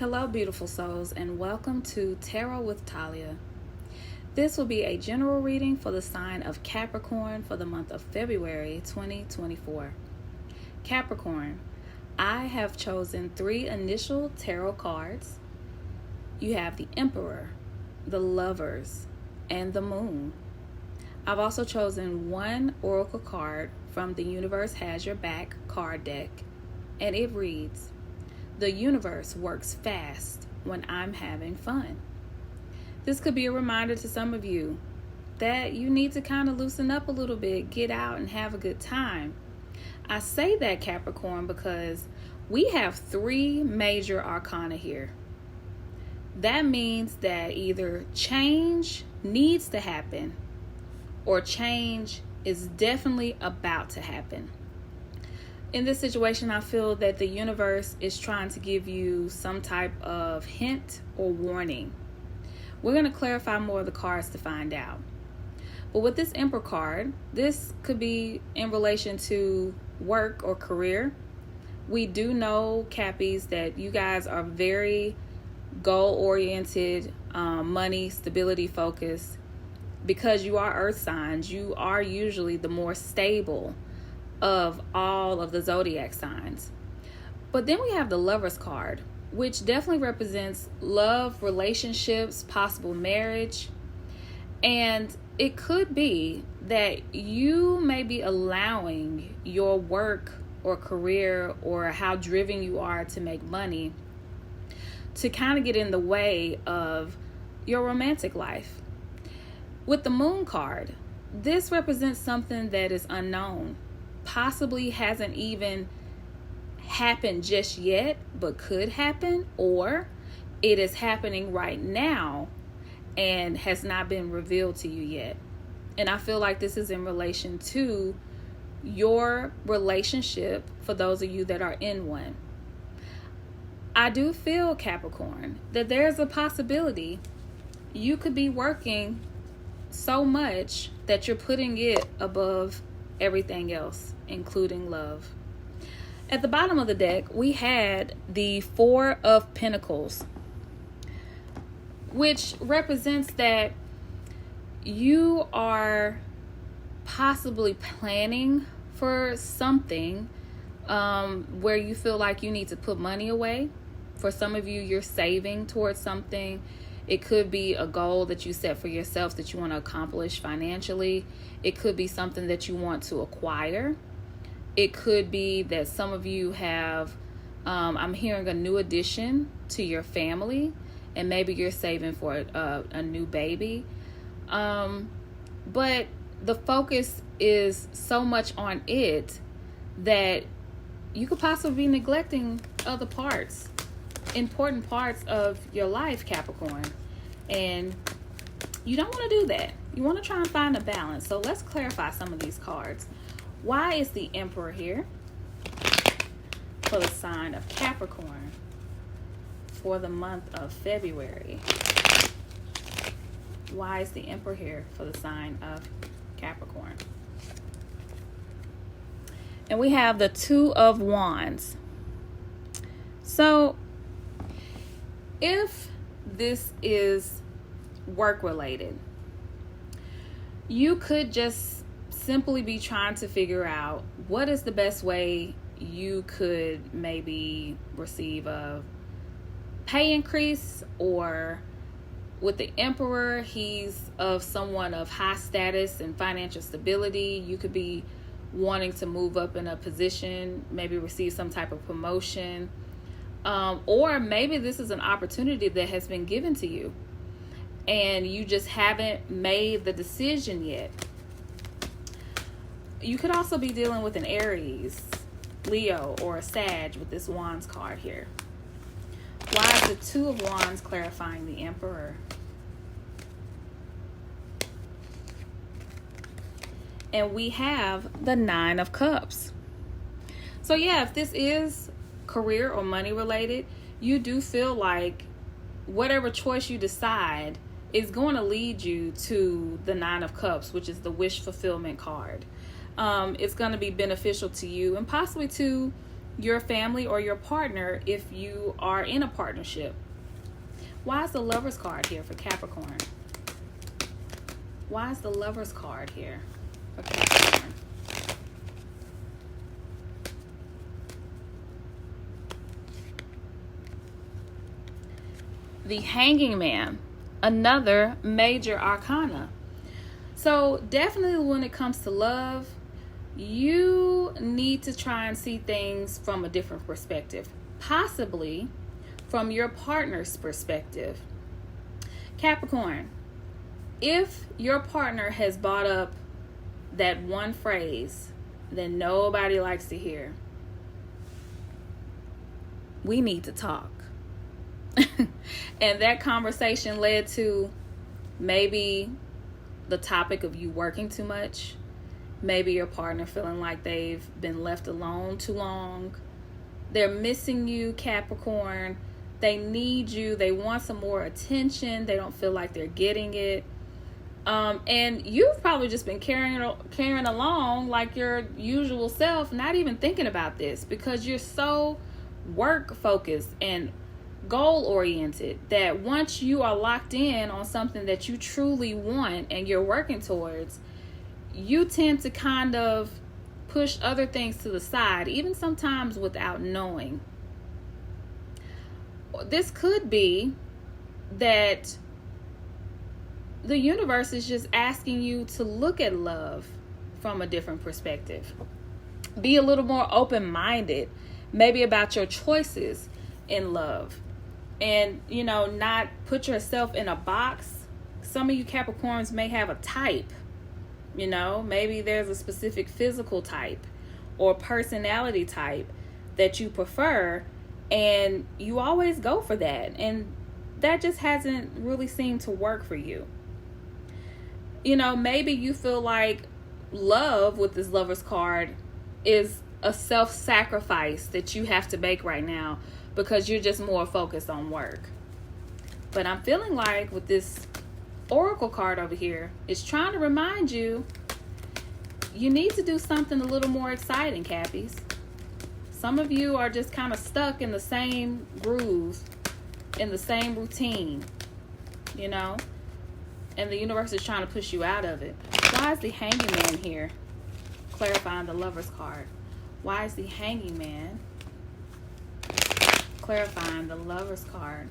Hello, beautiful souls, and welcome to Tarot with Talia. This will be a general reading for the sign of Capricorn for the month of February 2024. Capricorn, I have chosen 3 initial tarot cards. You have the Emperor, the Lovers, and the Moon. I've also chosen 1 oracle card from the Universe Has Your Back card deck, and it reads, "The universe works fast when I'm having fun." This could be a reminder to some of you that you need to kind of loosen up a little bit, get out and have a good time. I say that, Capricorn, because we have 3 major arcana here. That means that either change needs to happen or change is definitely about to happen. In this situation, I feel that the universe is trying to give you some type of hint or warning. We're going to clarify more of the cards to find out. But with this Emperor card, this could be in relation to work or career. We do know, Cappies, that you guys are very goal-oriented, money, stability focused. Because you are earth signs, you are usually the more stable of all of the zodiac signs. But then we have the Lovers card, which definitely represents love, relationships, possible marriage. And it could be that you may be allowing your work or career or how driven you are to make money to kind of get in the way of your romantic life. With the Moon card, this represents something that is unknown, possibly hasn't even happened just yet, but could happen, or it is happening right now and has not been revealed to you yet. And I feel like this is in relation to your relationship for those of you that are in one. I do feel, Capricorn, that there's a possibility you could be working so much that you're putting it above everything else, including love. At the bottom of the deck, we had the 4 of Pentacles, which represents that you are possibly planning for something where you feel like you need to put money away. For some of you, you're saving towards something. It could be a goal that you set for yourself that you want to accomplish financially. It could be something that you want to acquire. It could be that some of you have, I'm hearing a new addition to your family, and maybe you're saving for a new baby. But the focus is so much on it that you could possibly be neglecting other parts, important parts of your life, Capricorn. And you don't want to do that. You want to try and find a balance. So let's clarify some of these cards. Why is the Emperor here for the sign of Capricorn for the month of February? Why is the Emperor here for the sign of Capricorn? And we have the 2 of Wands. So if this is work related, you could just simply be trying to figure out what is the best way you could maybe receive a pay increase, or with the Emperor, he's of someone of high status and financial stability. You could be wanting to move up in a position, maybe receive some type of promotion. Or maybe this is an opportunity that has been given to you and you just haven't made the decision yet. You could also be dealing with an Aries, Leo, or a Sag with this Wands card here. Why is the 2 of Wands clarifying the Emperor? And we have the 9 of Cups. So yeah, if this is career or money related, you do feel like whatever choice you decide is going to lead you to the 9 of Cups, which is the wish fulfillment card. It's going to be beneficial to you and possibly to your family or your partner if you are in a partnership. Why is the Lovers card here for Capricorn? Why is the Lovers card here for Capricorn? The Hanging Man, another major arcana. So definitely when it comes to love, you need to try and see things from a different perspective, possibly from your partner's perspective. Capricorn, if your partner has brought up that one phrase that nobody likes to hear, we need to talk. And that conversation led to maybe the topic of you working too much, maybe your partner feeling like they've been left alone too long, they're missing you, Capricorn, they need you, they want some more attention, they don't feel like they're getting it, and you've probably just been carrying along like your usual self, not even thinking about this, because you're so work focused and goal oriented that once you are locked in on something that you truly want and you're working towards, you tend to kind of push other things to the side, even sometimes without knowing. This could be that the universe is just asking you to look at love from a different perspective. Be a little more open-minded, maybe about your choices in love. And, not put yourself in a box. Some of you Capricorns may have a type. Maybe there's a specific physical type or personality type that you prefer, and you always go for that. And that just hasn't really seemed to work for you. Maybe you feel like love with this Lovers card is a self-sacrifice that you have to make right now because you're just more focused on work. But I'm feeling like with this Oracle card over here, it's trying to remind you, you need to do something a little more exciting, Cappies. Some of you are just kind of stuck in the same groove, in the same routine, and the universe is trying to push you out of it. Why is the Hanging Man here? Clarifying the Lovers card. Why is the Hanging Man clarifying the Lovers card?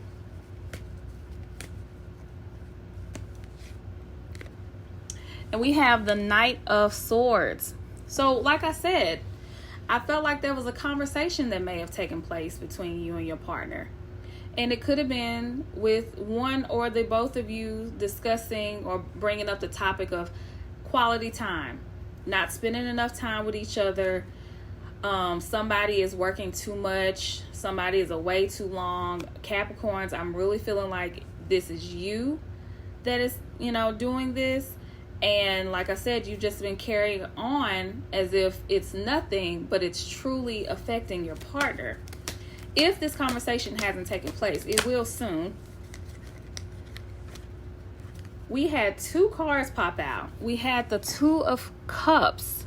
And we have the Knight of Swords. So, like I said, I felt like there was a conversation that may have taken place between you and your partner. And it could have been with one or the both of you discussing or bringing up the topic of quality time, not spending enough time with each other. Somebody is working too much. Somebody is away too long. Capricorns, I'm really feeling like this is you that is, doing this. And like I said, you've just been carrying on as if it's nothing, but it's truly affecting your partner. If this conversation hasn't taken place, it will soon. We had two cards pop out. We had the Two of Cups.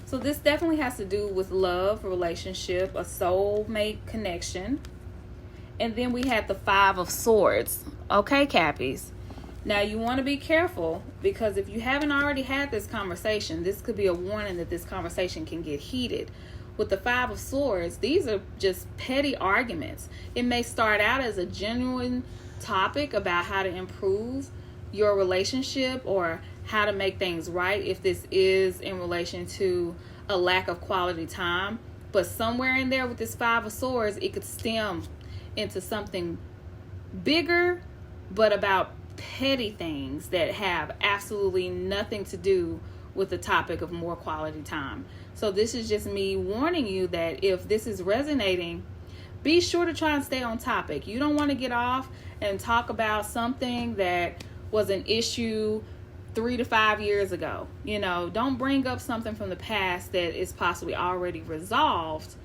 So this definitely has to do with love, relationship, a soulmate connection. And then we had the Five of Swords. Okay, Cappies. Now you want to be careful, because if you haven't already had this conversation, this could be a warning that this conversation can get heated. With the Five of Swords, these are just petty arguments. It may start out as a genuine topic about how to improve your relationship or how to make things right if this is in relation to a lack of quality time. But somewhere in there with this Five of Swords, it could stem into something bigger, but about petty things that have absolutely nothing to do with the topic of more quality time. So this is just me warning you that if this is resonating, be sure to try and stay on topic. You don't want to get off and talk about something that was an issue 3 to 5 years ago. Don't bring up something from the past that is possibly already resolved.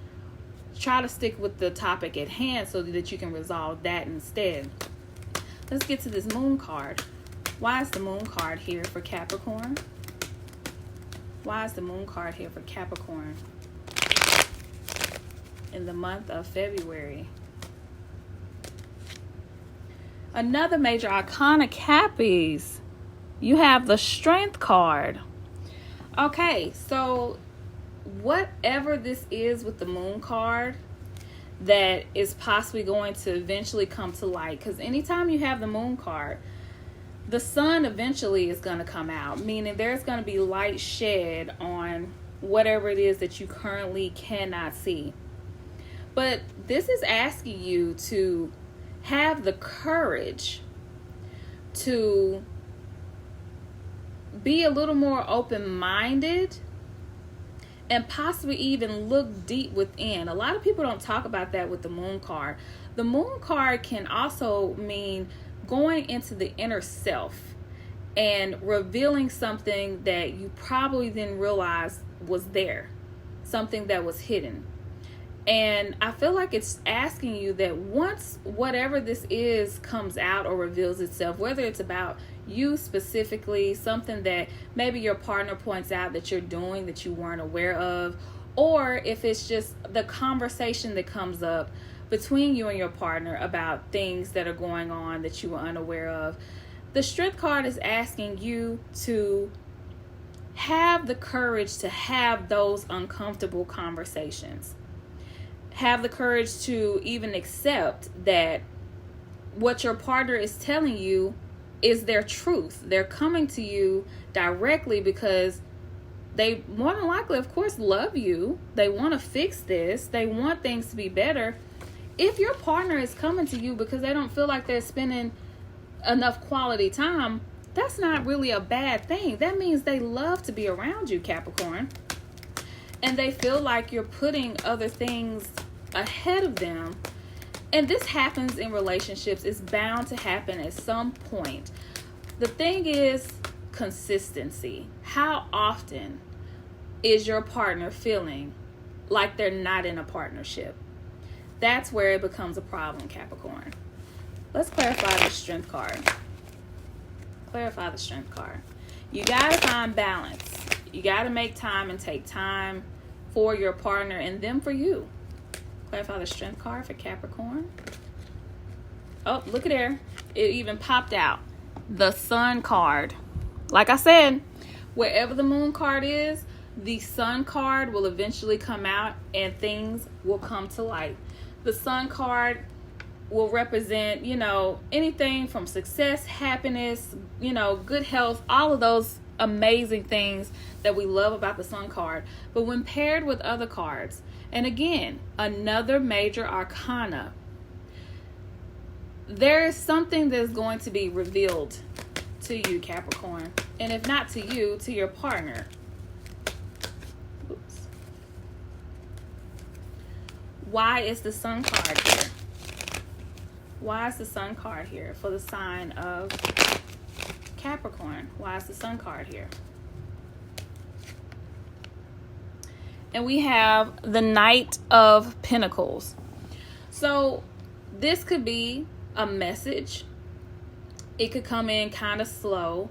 Try to stick with the topic at hand so that you can resolve that instead. Let's get to this Moon card. Why is the Moon card here for Capricorn? Why is the Moon card here for Capricorn? in the month of February. Another major arcana, Cappies. You have the Strength card. Okay, so whatever this is with the Moon card that is possibly going to eventually come to light, because anytime you have the Moon card, the sun eventually is going to come out, meaning there's going to be light shed on whatever it is that you currently cannot see. But this is asking you to have the courage to be a little more open-minded and possibly even look deep within. A lot of people don't talk about that with the Moon card. The Moon card can also mean going into the inner self and revealing something that you probably didn't realize was there, something that was hidden. And I feel like it's asking you that once whatever this is comes out or reveals itself, whether it's about you specifically, something that maybe your partner points out that you're doing that you weren't aware of, or if it's just the conversation that comes up between you and your partner about things that are going on that you were unaware of, the Strength card is asking you to have the courage to have those uncomfortable conversations. Have the courage to even accept that what your partner is telling you is their truth. They're coming to you directly because they more than likely, of course, love you. They want to fix this. They want things to be better. If your partner is coming to you because they don't feel like they're spending enough quality time, that's not really a bad thing. That means they love to be around you, Capricorn. And they feel like you're putting other things ahead of them. And this happens in relationships. It's bound to happen at some point. The thing is consistency. How often is your partner feeling like they're not in a partnership? That's where it becomes a problem, Capricorn. Let's clarify the Strength card. Clarify the Strength card. You got to find balance. You got to make time and take time for your partner and them for you. Clarify the Strength card for Capricorn. Oh, look at there. It even popped out. The Sun card. Like I said, wherever the Moon card is, the Sun card will eventually come out and things will come to light. The Sun card will represent, anything from success, happiness, good health, all of those amazing things that we love about the Sun card. But when paired with other cards, and again, another major arcana, there is something that's going to be revealed to you, Capricorn. And if not to you, to your partner. Oops. Why is the Sun card here? Why is the Sun card here for the sign of Capricorn? Why is the Sun card here? And we have the Knight of Pentacles. So this could be a message. It could come in kind of slow.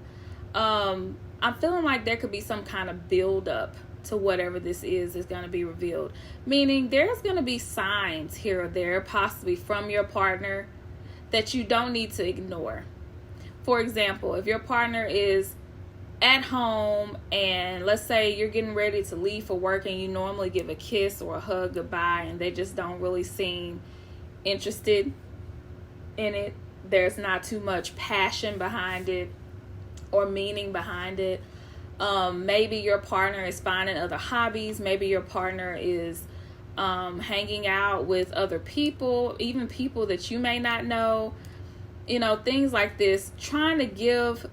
I'm feeling like there could be some kind of build up to whatever this is going to be revealed. Meaning there's going to be signs here or there, possibly from your partner, that you don't need to ignore. For example, if your partner is at home and let's say you're getting ready to leave for work and you normally give a kiss or a hug goodbye and they just don't really seem interested in it, there's not too much passion behind it or meaning behind it. Maybe your partner is finding other hobbies. Maybe your partner is hanging out with other people, even people that you may not know, things like this, trying to give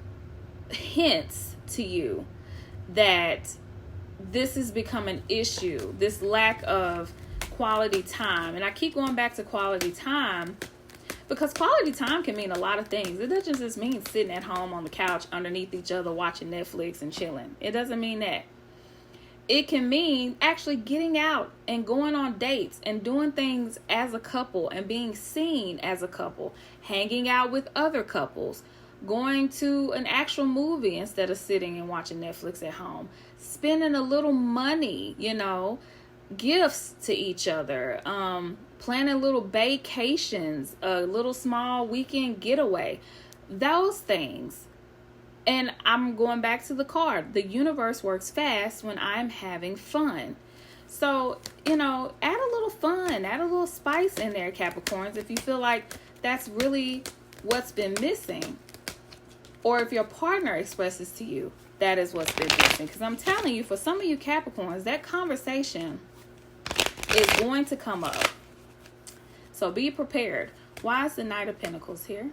hints to you that this has become an issue, this lack of quality time. And I keep going back to quality time because quality time can mean a lot of things. It doesn't just mean sitting at home on the couch underneath each other watching Netflix and chilling. It doesn't mean that. It can mean actually getting out and going on dates and doing things as a couple and being seen as a couple, hanging out with other couples, going to an actual movie instead of sitting and watching Netflix at home, spending a little money, gifts to each other, planning little vacations, a little small weekend getaway, those things. And I'm going back to the card. The universe works fast when I'm having fun. So, add a little fun, add a little spice in there, Capricorns, if you feel like that's really what's been missing. Or if your partner expresses to you that is what's been missing. Because I'm telling you, for some of you Capricorns, that conversation is going to come up. So be prepared. Why is the Knight of Pentacles here?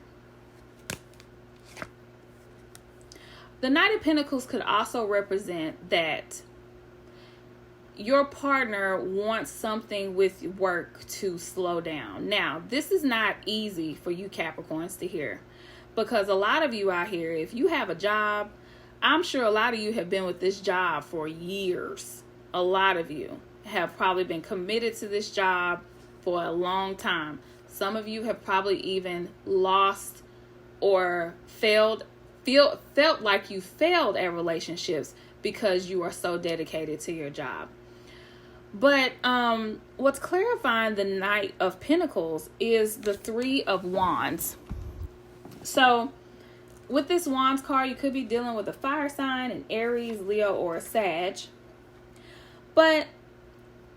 The Knight of Pentacles could also represent that your partner wants something with work to slow down. Now, this is not easy for you Capricorns to hear, because a lot of you out here, if you have a job, I'm sure a lot of you have been with this job for years. A lot of you have probably been committed to this job for a long time. Some of you have probably even lost or felt like you failed at relationships because you are so dedicated to your job. But what's clarifying the Knight of Pentacles is the Three of Wands. So with this Wands card, you could be dealing with a fire sign, an Aries, Leo, or a Sag. But,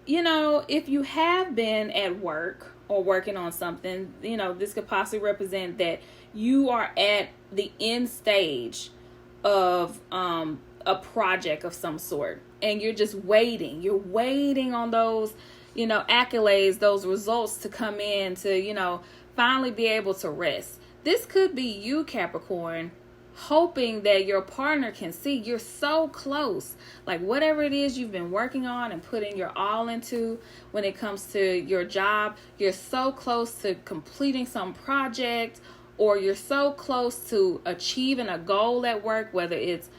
if you have been at work or working on something, this could possibly represent that you are at the end stage of a project of some sort, and you're just waiting. You're waiting on those, accolades, those results to come in to, finally be able to rest. This could be you, Capricorn, hoping that your partner can see you're so close. Like whatever it is you've been working on and putting your all into when it comes to your job, you're so close to completing some project, or you're so close to achieving a goal at work, whether it's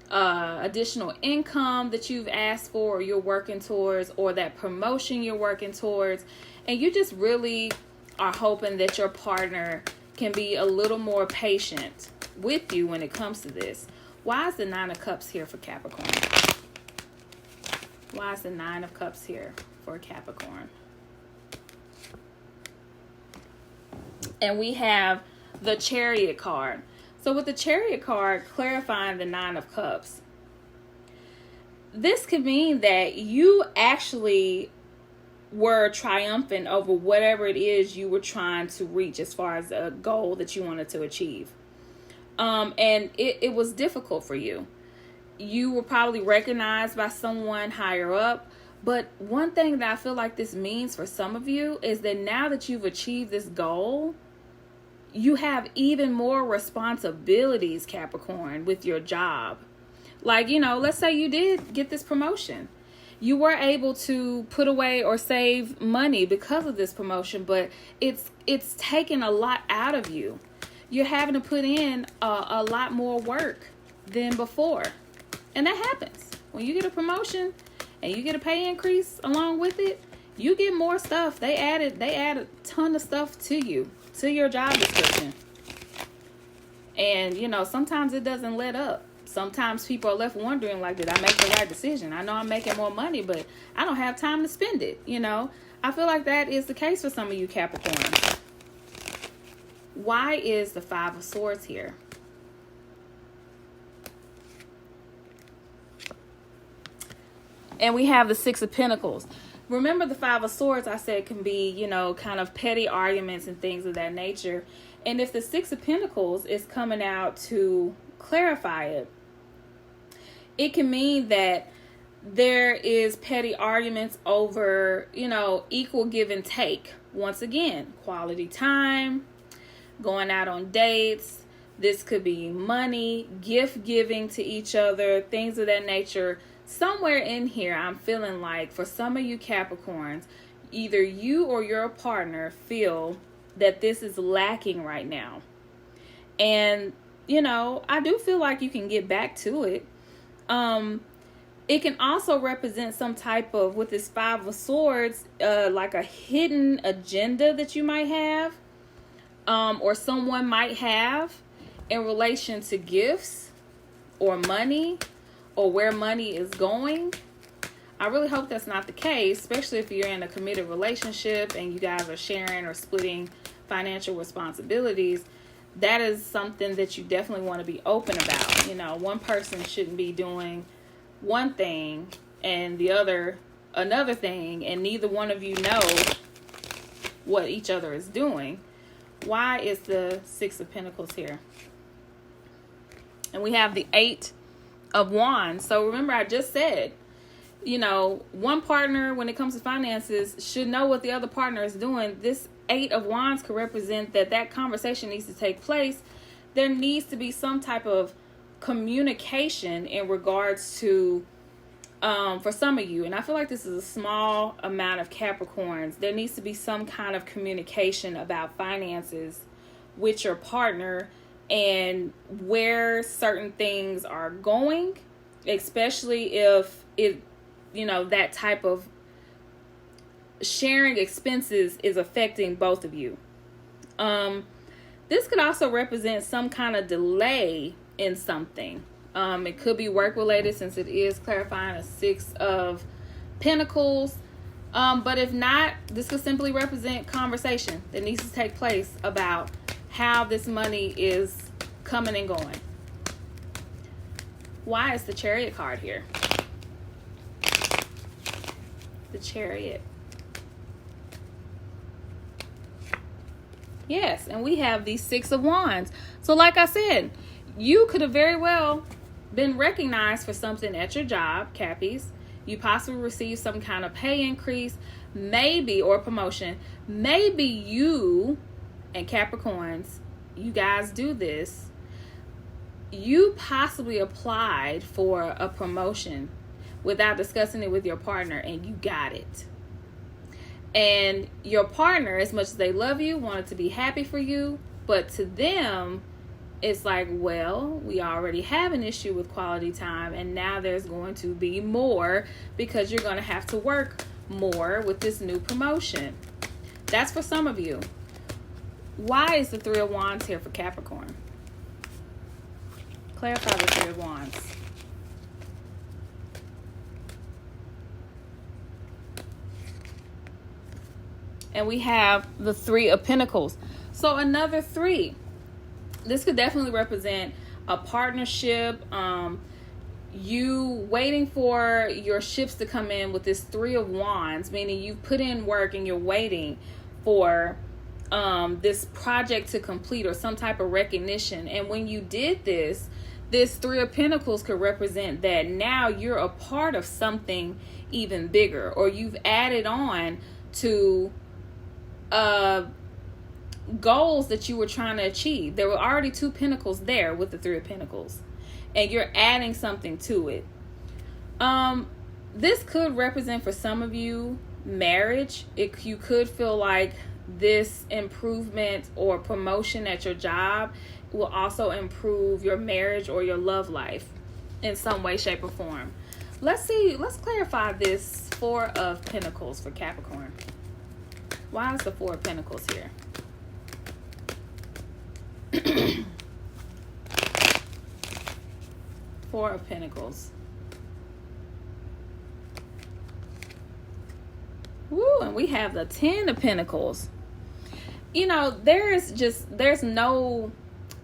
additional income that you've asked for or you're working towards, or that promotion you're working towards, and you just really are hoping that your partner can be a little more patient with you when it comes to this. Why is the Nine of Cups here for Capricorn? Why is the Nine of Cups here for Capricorn? And we have the Chariot card. So with the Chariot card clarifying the Nine of Cups, this could mean that you actually were triumphant over whatever it is you were trying to reach as far as a goal that you wanted to achieve. And it was difficult for you. You were probably recognized by someone higher up. But one thing that I feel like this means for some of you is that now that you've achieved this goal, you have even more responsibilities, Capricorn, with your job. Like, let's say you did get this promotion. You were able to put away or save money because of this promotion, but it's taken a lot out of you. You're having to put in a lot more work than before. And that happens. When you get a promotion and you get a pay increase along with it, you get more stuff. They add a ton of stuff to you, to your job description. And, sometimes it doesn't let up. Sometimes people are left wondering, like, did I make the right decision? I know I'm making more money, but I don't have time to spend it, I feel like that is the case for some of you Capricorns. Why is the Five of Swords here? And we have the Six of Pentacles. Remember, the Five of Swords, I said, can be, kind of petty arguments and things of that nature. And if the Six of Pentacles is coming out to clarify it, it can mean that there is petty arguments over, equal give and take. Once again, quality time, going out on dates. This could be money, gift giving to each other, things of that nature. Somewhere in here, I'm feeling like for some of you Capricorns, either you or your partner feel that this is lacking right now. And, I do feel like you can get back to it. It can also represent some type of, with this Five of Swords, like a hidden agenda that you might have, or someone might have in relation to gifts or money or where money is going. I really hope that's not the case, especially if you're in a committed relationship and you guys are sharing or splitting financial responsibilities. That is something that you definitely want to be open about. You know, one person shouldn't be doing one thing and the other another thing, and neither one of you know what each other is doing. Why is the Six of Pentacles here? And we have the Eight of Wands. So remember, I just said, you know, one partner, when it comes to finances, should know what the other partner is doing. This Eight of Wands could represent that conversation needs to take place. There needs to be some type of communication in regards to, for some of you, and I feel like this is a small amount of Capricorns, there needs to be some kind of communication about finances with your partner and where certain things are going, especially if it, you know, that type of sharing expenses is affecting both of you. This could also represent some kind of delay in something. It could be work related, since it is clarifying a Six of Pentacles. But if not, this could simply represent conversation that needs to take place about how this money is coming and going. Why is the Chariot card here? The Chariot. Yes, and we have the Six of Wands. So like I said, you could have very well been recognized for something at your job, Cappies. You possibly received some kind of pay increase, maybe, or promotion. Maybe you, and Capricorns, you guys do this. You possibly applied for a promotion without discussing it with your partner, and you got it. And your partner, as much as they love you, wanted to be happy for you, but to them, it's like, well, we already have an issue with quality time, and now there's going to be more because you're going to have to work more with this new promotion. That's for some of you. Why is the Three of Wands here for Capricorn? Clarify the Three of Wands. And we have the Three of Pentacles. So another three. This could definitely represent a partnership. You waiting for your ships to come in with this Three of Wands, meaning you put in work and you're waiting for this project to complete or some type of recognition. And when you did this Three of Pentacles could represent that now you're a part of something even bigger, or you've added on to goals that you were trying to achieve. There were already two pentacles there with the Three of Pentacles, and you're adding something to it. This could represent for some of you marriage. You could feel like this improvement or promotion at your job will also improve your marriage or your love life in some way, shape, or form. Let's clarify this Four of Pentacles for Capricorn. Why is the Four of Pentacles here? Four of Pentacles. Woo, and we have the Ten of Pentacles. You know, there's no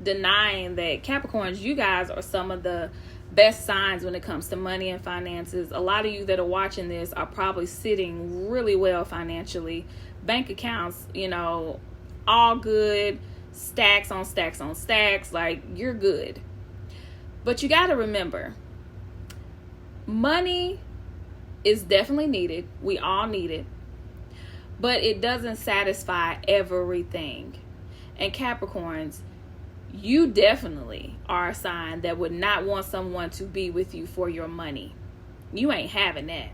denying that Capricorns, you guys are some of the best signs when it comes to money and finances. A lot of you that are watching this are probably sitting really well financially. Bank accounts, you know, all good. Stacks on stacks on stacks. Like, you're good. But you got to remember, money is definitely needed. We all need it. But it doesn't satisfy everything. And Capricorns, you definitely are a sign that would not want someone to be with you for your money. You ain't having that.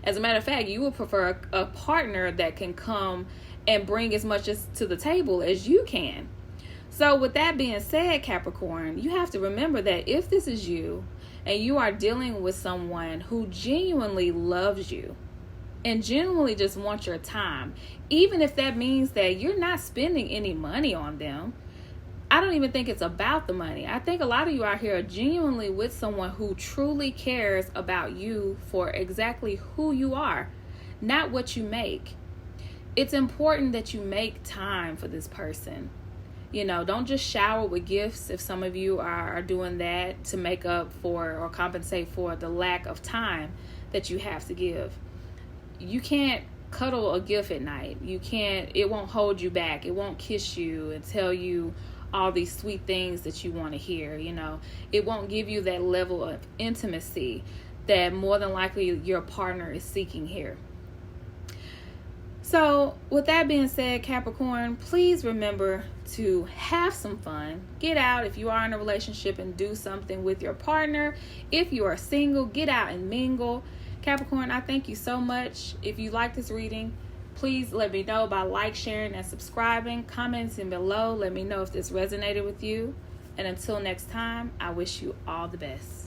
As a matter of fact, you would prefer a partner that can come and bring as much as to the table as you can. So with that being said, Capricorn, you have to remember that if this is you and you are dealing with someone who genuinely loves you and genuinely just wants your time, even if that means that you're not spending any money on them, I don't even think it's about the money. I think a lot of you out here are genuinely with someone who truly cares about you for exactly who you are, not what you make. It's important that you make time for this person. Don't just shower with gifts if some of you are doing that to make up for or compensate for the lack of time that you have to give. You can't cuddle a gift at night. It won't hold you back. It won't kiss you and tell you all these sweet things that you want to hear. It won't give you that level of intimacy that more than likely your partner is seeking here. So with that being said, Capricorn, please remember to have some fun. Get out if you are in a relationship and do something with your partner. If you are single, get out and mingle. Capricorn, I thank you so much. If you like this reading, please let me know by sharing, and subscribing. Commenting below. Let me know if this resonated with you. And until next time, I wish you all the best.